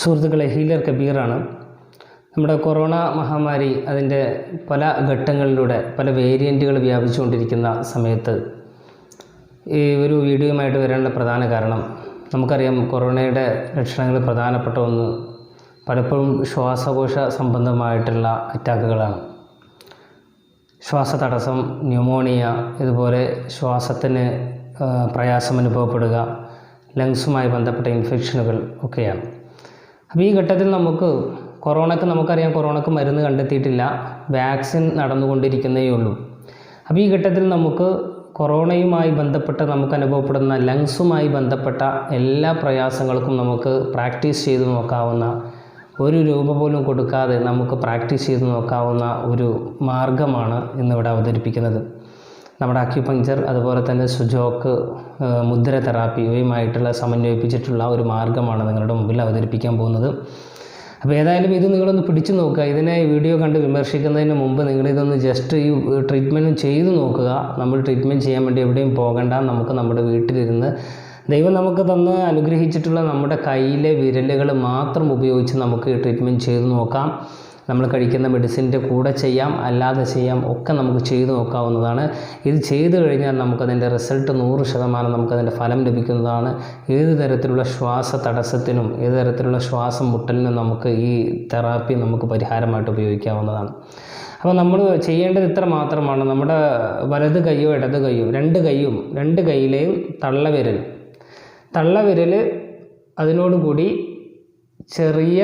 സുഹൃത്തുക്കളെ, ഹീലർ കബീറാണ്. നമ്മുടെ കൊറോണ മഹാമാരി അതിൻ്റെ പല ഘട്ടങ്ങളിലൂടെ പല വേരിയൻറ്റുകൾ വ്യാപിച്ചുകൊണ്ടിരിക്കുന്ന സമയത്ത് ഈ ഒരു വീഡിയോയുമായിട്ട് വരാനുള്ള പ്രധാന കാരണം, നമുക്കറിയാം കൊറോണയുടെ ലക്ഷണങ്ങളിൽ പ്രധാനപ്പെട്ട ഒന്ന് പലപ്പോഴും ശ്വാസകോശ സംബന്ധമായിട്ടുള്ള അറ്റാക്കുകളാണ്. ശ്വാസതടസ്സം, ന്യൂമോണിയ, ഇതുപോലെ ശ്വാസത്തിന് പ്രയാസം അനുഭവപ്പെടുക, ലങ്സുമായി ബന്ധപ്പെട്ട ഇൻഫെക്ഷനുകൾ ഒക്കെയാണ്. അപ്പോൾ ഈ ഘട്ടത്തിൽ നമുക്കറിയാം കൊറോണയ്ക്ക് മരുന്ന് കണ്ടെത്തിയിട്ടില്ല, വാക്സിൻ നടന്നുകൊണ്ടിരിക്കുന്നേ ഉള്ളൂ. അപ്പോൾ ഈ ഘട്ടത്തിൽ നമുക്ക് കൊറോണയുമായി ബന്ധപ്പെട്ട് നമുക്ക് അനുഭവപ്പെടുന്ന ലങ്സുമായി ബന്ധപ്പെട്ട എല്ലാ പ്രയാസങ്ങൾക്കും നമുക്ക് പ്രാക്ടീസ് ചെയ്ത് നോക്കാവുന്ന, ഒരു രൂപ പോലും കൊടുക്കാതെ നമുക്ക് പ്രാക്ടീസ് ചെയ്ത് നോക്കാവുന്ന ഒരു മാർഗമാണ് ഇന്നിവിടെ അവതരിപ്പിക്കുന്നത്. നമ്മുടെ അക്യുപങ്ചർ, അതുപോലെ തന്നെ സുജോക്ക്, മുദ്ര തെറാപ്പി ഇവയുമായിട്ടുള്ള സമന്വയിപ്പിച്ചിട്ടുള്ള ഒരു മാർഗ്ഗമാണ് നിങ്ങളുടെ മുമ്പിൽ അവതരിപ്പിക്കാൻ പോകുന്നത്. അപ്പോൾ ഏതായാലും ഇത് നിങ്ങളൊന്ന് പിടിച്ചു നോക്കുക. ഇതിനെ വീഡിയോ കണ്ട് വിമർശിക്കുന്നതിന് മുമ്പ് നിങ്ങളിതൊന്ന് ജസ്റ്റ് ഈ ട്രീറ്റ്മെൻറ്റും ചെയ്തു നോക്കുക. നമ്മൾ ട്രീറ്റ്മെൻറ്റ് ചെയ്യാൻ വേണ്ടി എവിടെയും പോകണ്ട. നമുക്ക് നമ്മുടെ വീട്ടിലിരുന്ന് ദൈവം നമുക്ക് തന്ന് അനുഗ്രഹിച്ചിട്ടുള്ള നമ്മുടെ കയ്യിലെ വിരലുകൾ മാത്രം ഉപയോഗിച്ച് നമുക്ക് ട്രീറ്റ്മെൻറ്റ് ചെയ്തു നോക്കാം. നമ്മൾ കഴിക്കുന്ന മെഡിസിൻ്റെ കൂടെ ചെയ്യാം, അല്ലാതെ ചെയ്യാം, ഒക്കെ നമുക്ക് ചെയ്തു നോക്കാവുന്നതാണ്. ഇത് ചെയ്തു കഴിഞ്ഞാൽ നമുക്കതിൻ്റെ റിസൾട്ട് 100% നമുക്കതിൻ്റെ ഫലം ലഭിക്കുന്നതാണ്. ഏത് തരത്തിലുള്ള ശ്വാസ തടസ്സത്തിനും ഏത് തരത്തിലുള്ള ശ്വാസം മുട്ടലിനും നമുക്ക് ഈ തെറാപ്പി നമുക്ക് പരിഹാരമായിട്ട് ഉപയോഗിക്കാവുന്നതാണ്. അപ്പോൾ നമ്മൾ ചെയ്യേണ്ടത് ഇത്ര മാത്രമാണ്. നമ്മുടെ വലത് കൈയോ ഇടത് കൈയോ രണ്ട് കൈയിലെയും തള്ളവിരൽ അതിനോടുകൂടി ചെറിയ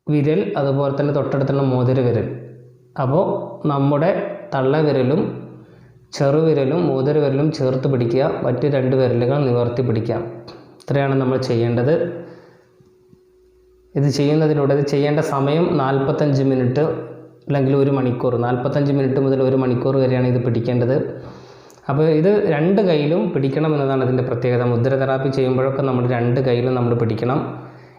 വിരൽ, അതുപോലെ തന്നെ തൊട്ടടുത്തുള്ള മോതിര വിരൽ. അപ്പോൾ നമ്മുടെ തള്ളവിരലും ചെറുവിരലും മോതിര വിരലും ചേർത്ത് പിടിക്കുക, മറ്റ് 2 വിരലുകൾ നിവർത്തി പിടിക്കാം. ഇത്രയാണ് നമ്മൾ ചെയ്യേണ്ടത്. ഇത് ചെയ്യേണ്ട സമയം 45 മിനിറ്റ് അല്ലെങ്കിൽ 1 മണിക്കൂർ. 45 മിനിറ്റ് മുതൽ 1 മണിക്കൂർ വരെയാണ് ഇത് പിടിക്കേണ്ടത്. അപ്പോൾ ഇത് 2 കൈയിലും പിടിക്കണം എന്നതാണ് ഇതിൻ്റെ പ്രത്യേകത. മുദ്ര തെറാപ്പി ചെയ്യുമ്പോഴൊക്കെ നമ്മൾ 2 കൈയിലും നമ്മൾ പിടിക്കണം.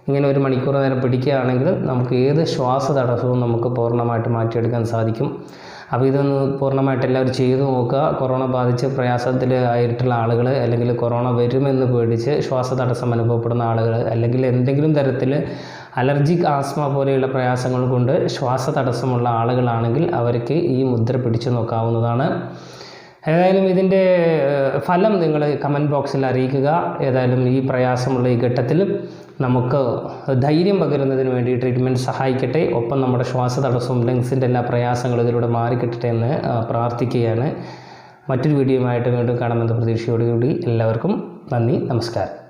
ഇങ്ങനെ 1 മണിക്കൂർ നേരം പിടിക്കുകയാണെങ്കിൽ നമുക്ക് ഏത് ശ്വാസ തടസ്സവും നമുക്ക് പൂർണ്ണമായിട്ട് മാറ്റിയെടുക്കാൻ സാധിക്കും. അപ്പോൾ ഇതൊന്ന് പൂർണ്ണമായിട്ട് എല്ലാവരും ചെയ്തു നോക്കുക. കൊറോണ ബാധിച്ച് പ്രയാസത്തിൽ ആയിട്ടുള്ള ആളുകൾ, അല്ലെങ്കിൽ കൊറോണ വരുമെന്ന് പേടിച്ച് ശ്വാസതടസ്സം അനുഭവപ്പെടുന്ന ആളുകൾ, അല്ലെങ്കിൽ എന്തെങ്കിലും തരത്തിൽ അലർജിക് ആസ്മ പോലെയുള്ള പ്രയാസങ്ങൾ കൊണ്ട് ശ്വാസതടസ്സമുള്ള ആളുകളാണെങ്കിൽ അവർക്ക് ഈ മുദ്ര പിടിച്ചു നോക്കാവുന്നതാണ്. ഏതായാലും ഇതിൻ്റെ ഫലം നിങ്ങൾ കമൻറ്റ് ബോക്സിൽ അറിയിക്കുക. ഏതായാലും ഈ പ്രയാസമുള്ള ഈ ഘട്ടത്തിൽ നമുക്ക് ധൈര്യം പകരുന്നതിന് വേണ്ടി ട്രീറ്റ്മെൻറ്റ് സഹായിക്കട്ടെ. ഒപ്പം നമ്മുടെ ശ്വാസതടസ്സവും ലങ്സിൻ്റെ എല്ലാ പ്രയാസങ്ങളും ഇതിലൂടെ മാറിക്കിട്ടട്ടെ എന്ന് പ്രാർത്ഥിക്കുകയാണ്. മറ്റൊരു വീഡിയോയുമായിട്ട് വീണ്ടും കാണാമെന്ന പ്രതീക്ഷയോടുകൂടി എല്ലാവർക്കും നന്ദി, നമസ്കാരം.